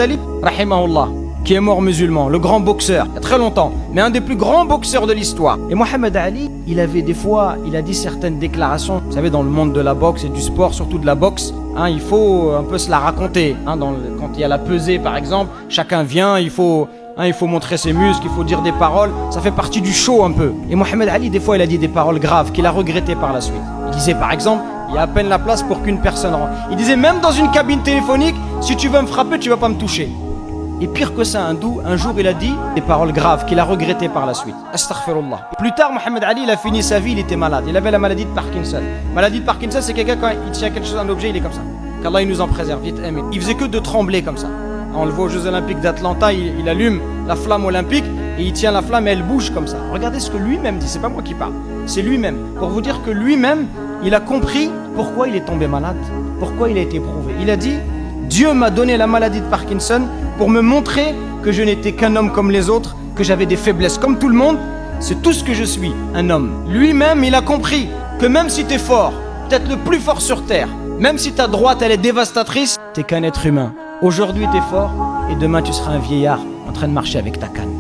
Ali, rahimahullah, qui est mort musulman, le grand boxeur, il y a très longtemps, mais un des plus grands boxeurs de l'histoire. Et Mohamed Ali, il avait des fois, il a dit certaines déclarations, vous savez, dans le monde de la boxe et du sport, surtout de la boxe, hein, il faut un peu se la raconter. Hein, quand il y a la pesée, par exemple, chacun vient, il faut montrer ses muscles, il faut dire des paroles, ça fait partie du show un peu. Et Mohamed Ali, des fois, il a dit des paroles graves qu'il a regrettées par la suite. Il disait, par exemple, il y a à peine la place pour qu'une personne rentre. Il disait, même dans une cabine téléphonique, si tu veux me frapper, tu vas pas me toucher. Et pire que ça, un jour, il a dit des paroles graves qu'il a regrettées par la suite. Astaghfirullah. Plus tard, Mohamed Ali, il a fini sa vie, il était malade. Il avait la maladie de Parkinson. Maladie de Parkinson, c'est quelqu'un, quand il tient quelque chose, un objet, il est comme ça. Qu'Allah, il nous en préserve, vite, amen. Il faisait que de trembler comme ça. On le voit aux Jeux Olympiques d'Atlanta, il allume la flamme olympique et il tient la flamme et elle bouge comme ça. Regardez ce que lui-même dit, c'est pas moi qui parle, c'est lui-même. Pour vous dire que lui-même, il a compris pourquoi il est tombé malade, pourquoi il a été éprouvé. Il a dit, Dieu m'a donné la maladie de Parkinson pour me montrer que je n'étais qu'un homme comme les autres, que j'avais des faiblesses comme tout le monde, c'est tout ce que je suis, un homme. Lui-même, il a compris que même si t'es fort, peut-être le plus fort sur terre, même si ta droite elle est dévastatrice, t'es qu'un être humain. Aujourd'hui t'es fort et demain tu seras un vieillard en train de marcher avec ta canne.